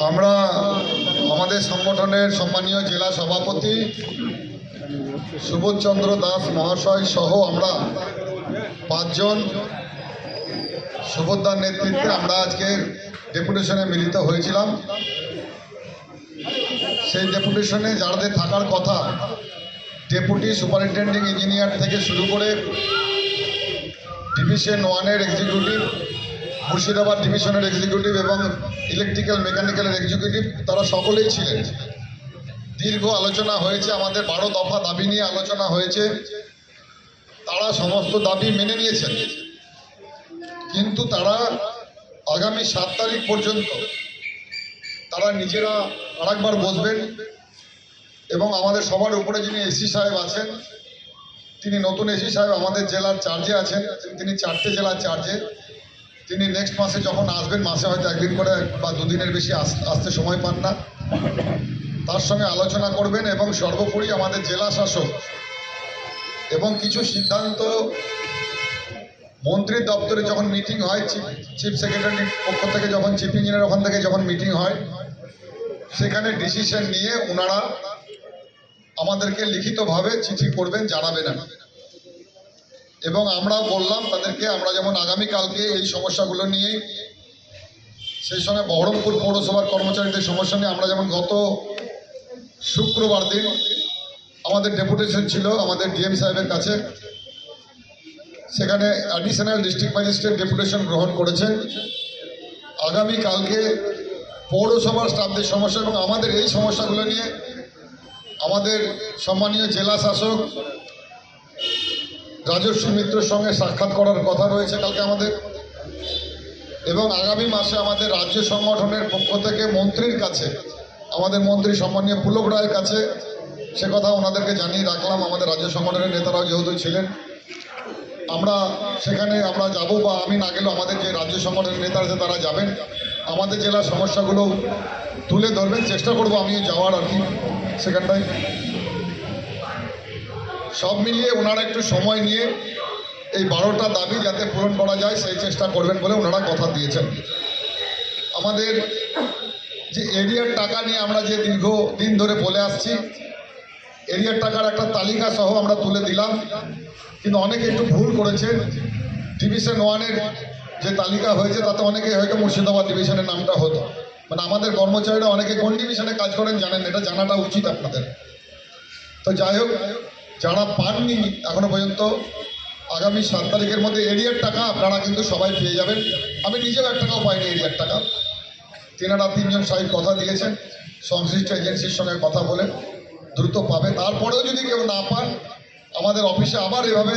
আমরা আমাদের সংগঠনের সম্মানীয় জেলা সভাপতি সুবোধচন্দ্র দাস মহাশয় সহ আমরা 5 জন সুবোধদার নেতৃত্বে আমরা আজকে ডেপুটেশনে মিলিত হয়েছিলাম। সেই ডেপুটেশনে যাদের থাকার কথা ডেপুটি সুপারিনটেন্ডিং ইঞ্জিনিয়ার থেকে শুরু করে ডিভিশন 1-এর এক্সিকিউটিভ, মুর্শিদাবাদ ডিভিশনের এক্সিকিউটিভ এবং ইলেকট্রিক্যাল মেকানিক্যালের এক্সিকিউটিভ, তারা সকলেই ছিলেন। দীর্ঘ আলোচনা হয়েছে, আমাদের 12 দফা দাবি নিয়ে আলোচনা হয়েছে। তারা সমস্ত দাবি মেনে নিয়েছেন, কিন্তু তারা আগামী 7 তারিখ পর্যন্ত তারা নিজেরা আরেকবার বসবেন এবং আমাদের সবার উপরে যিনি এসি সাহেব আছেন, তিনি নতুন এসি সাহেব আমাদের জেলার চার্জে আছেন, তিনি 4টে জেলার চার্জে। তিনি নেক্সট মাসে যখন আসবেন, মাসে হয়তো 1 দিন করে বা 2 দিনের বেশি আসতে সময় পান না, তার সঙ্গে আলোচনা করবেন। এবং সর্বোপরি আমাদের জেলা শাসক এবং কিছু সিদ্ধান্ত মন্ত্রীর দপ্তরে যখন মিটিং হয়, চিফ সেক্রেটারির পক্ষ থেকে যখন চিফ ইঞ্জিনিয়ার ওখান থেকে যখন মিটিং হয়, সেখানে ডিসিশন নিয়ে ওনারা আমাদেরকে লিখিতভাবে চিঠি করবেন, জানাবেন। এবং আমরা বললাম তাদেরকে, আমরা যেমন আগামীকালকে এই সমস্যাগুলো নিয়ে, সেই সঙ্গে বহরমপুর পৌরসভার কর্মচারীদের সমস্যা নিয়ে আমরা যেমন গত শুক্রবার দিন আমাদের ডেপুটেশন ছিল আমাদের ডিএম সাহেবের কাছে, সেখানে অ্যাডিশনাল ডিস্ট্রিক্ট ম্যাজিস্ট্রেট ডেপুটেশন গ্রহণ করেছেন। আগামীকালকে পৌরসভার স্টাফদের সমস্যা এবং আমাদের এই সমস্যাগুলো নিয়ে আমাদের সম্মানীয় জেলা শাসক রাজস্বী মিত্রের সঙ্গে সাক্ষাৎ করার কথা রয়েছে কালকে আমাদের। এবং আগামী মাসে আমাদের রাজ্য সংগঠনের পক্ষ থেকে মন্ত্রীর কাছে, আমাদের মন্ত্রী সম্মানীয় পুলক রায়ের কাছে, সে কথা ওনাদেরকে জানিয়ে রাখলাম। আমাদের রাজ্য সংগঠনের নেতারাও যেহেতু ছিলেন, আমরা সেখানে আমরা যাব, বা আমি না গেলেও আমাদের যে রাজ্য সংগঠনের নেতা আছে তারা যাবেন, আমাদের জেলার সমস্যাগুলো তুলে ধরবেন। চেষ্টা করব আমিও যাওয়ার আর কি সেখানটায়। সব মিলিয়ে ওনারা একটু সময় নিয়ে এই 12টা দাবি যাতে পূরণ করা যায় সেই চেষ্টা করবেন বলে ওনারা কথা দিয়েছেন। আমাদের যে এরিয়ার টাকা নিয়ে আমরা যে দীর্ঘদিন ধরে বলে আসছি, এরিয়ার টাকার একটা তালিকা সহ আমরা তুলে দিলাম, কিন্তু অনেকে একটু ভুল করেছে। ডিভিশন 1-এর যে তালিকা হয়েছে তাতে অনেকে হয়তো মুর্শিদাবাদ ডিভিশনের নামটা হতো, মানে আমাদের কর্মচারীরা অনেকে কোন ডিভিশনে কাজ করেন জানেন, এটা জানাটা উচিত আপনাদের। তো যাই হোক, যারা পাননি এখনো পর্যন্ত, আগামী 7 তারিখের মধ্যে এরিয়ার টাকা আপনারা কিন্তু সবাই পেয়ে যাবেন। আমি নিজেও 1 টাকাও পাইনি এরিয়ার টাকা। তিনারা 3 জন সাহেব কথা দিয়েছেন, সংশ্লিষ্ট এজেন্সির সঙ্গে কথা বলে দ্রুত পাবে। তারপরেও যদি কেউ না পান, আমাদের অফিসে আবার এভাবে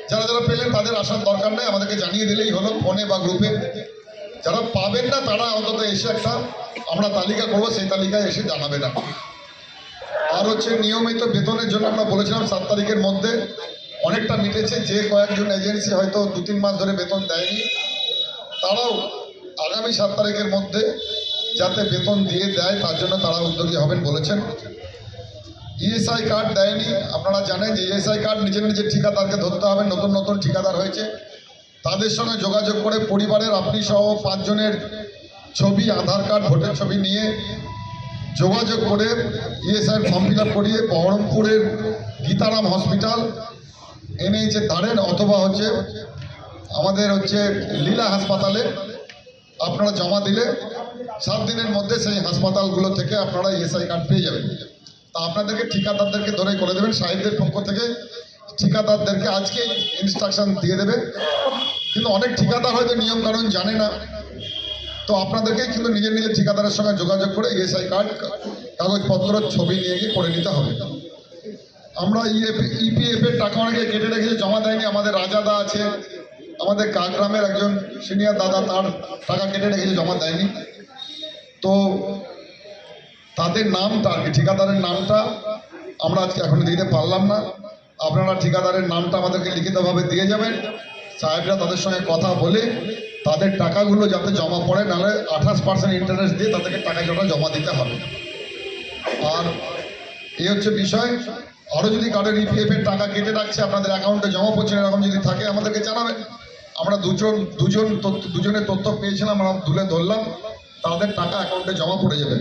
যারা যারা পেলেন তাদের আসার দরকার নেই, আমাদেরকে জানিয়ে দিলেই হলো ফোনে বা গ্রুপে। যারা পাবেন না তারা অন্তত এসে একটা আমরা তালিকা করবো, সেই তালিকায় এসে জানাবে না। আর হচ্ছে নিয়মিত বেতনের জন্য আমরা বলেছিলাম 7 তারিখের মধ্যে, অনেকটা মিটেছে। যে কয়েকজন এজেন্সি হয়তো 2-3 মাস ধরে বেতন দেয়নি, তারাও আগামী 7 তারিখের মধ্যে যাতে বেতন দিয়ে দেয় তার জন্য তারা উদ্যোগী হবেন বলেছেন। ইএসআই কার্ড দেয়নি, আপনারা জানেন যে ইএসআই কার্ড নিজের নিজের ঠিকাদারকে ধরতে হবে। নতুন নতুন ঠিকাদার হয়েছে, তাদের সঙ্গে যোগাযোগ করে পরিবারের আপনি সহ 5 জনের ছবি, আধার কার্ড, ভোটের ছবি নিয়ে যোগাযোগ করে ইএসআই ফর্ম ফিল আপ করিয়ে বহরমপুরের গীতারাম হসপিটাল, এনএইচের ধারেন, অথবা হচ্ছে আমাদের হচ্ছে লীলা হাসপাতালে আপনারা জমা দিলে 7 দিনের মধ্যে সেই হাসপাতালগুলো থেকে আপনারা ইএসআই কার্ড পেয়ে যাবেন। তা আপনাদেরকে ঠিকাদারদেরকে ধরে করে দেবেন, সাহেবদের পক্ষ থেকে ঠিকাদারদেরকে আজকে ইনস্ট্রাকশন দিয়ে দেবে। কিন্তু অনেক ঠিকাদার হয়তো নিয়মকানুন জানে না, তো আপনাদেরকে কিন্তু নিজের নিজের ঠিকাদারের সঙ্গে যোগাযোগ করে ইএসআই কার্ড, কাগজপত্র, ছবি নিয়ে গিয়ে করে নিতে হবে। আমরা ইপিএফের টাকা অনেকে কেটে রেখেছে, জমা দেয়নি। আমাদের রাজাদা আছে, আমাদের কাকগ্রামের একজন সিনিয়র দাদা, তার টাকা কেটে রেখেছে, জমা দেয়নি। তো তাদের নামটা আর কি, ঠিকাদারের নামটা আমরা আজকে এখন দিতে পারলাম না। আপনারা ঠিকাদারের নামটা আমাদেরকে লিখিতভাবে দিয়ে যাবেন। সাহেবরা তাদের সঙ্গে কথা বলে তাদের টাকাগুলো যাতে জমা পড়ে, নাহলে 28% ইন্টারেস্ট দিয়ে তাদেরকে টাকা জমা দিতে হবে। আর এই হচ্ছে বিষয়। আরও যদি কারোর ইপিএফের টাকা কেটে রাখছে, আপনাদের অ্যাকাউন্টে জমা পড়ছে, এরকম যদি থাকে আমাদেরকে জানাবেন। আমরা দুজনের তথ্য পেয়েছিলাম, আমরা তুলে ধরলাম। তাদের টাকা অ্যাকাউন্টে জমা পড়ে যাবে।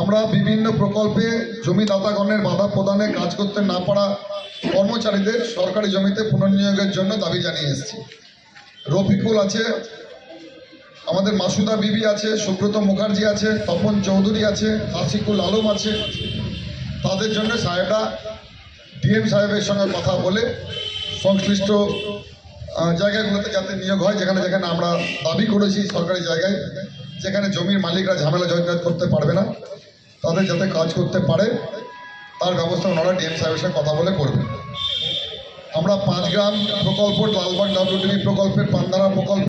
আমরা বিভিন্ন প্রকল্পে জমিদাতাগণের বাধা প্রদানে কাজ করতে না পারা কর্মচারীদের সরকারি জমিতে পুনর্নিয়োগের জন্য দাবি জানিয়ে এসেছি। রফিকুল আছে, আমাদের মাসুদা বিবি আছে, সুব্রত মুখার্জি আছে, তপন চৌধুরী আছে, আশিকুল আলম আছে। তাদের জন্য সাহেবরা ডিএম সাহেবের সঙ্গে কথা বলে সংশ্লিষ্ট জায়গাগুলোতে যাতে নিয়োগ হয়, যেখানে যেখানে আমরা দাবি করেছি সরকারি জায়গায়, যেখানে জমির মালিকরা ঝামেলা জঞ্জাট করতে পারবে না, তাদের যাতে কাজ করতে পারে তার ব্যবস্থা ওনারা ডিএম সাহেবের সঙ্গে কথা বলে করবেন। আমরা 5 গ্রাম প্রকল্প, লালবাগ WTB প্রকল্পের পান্দারা প্রকল্প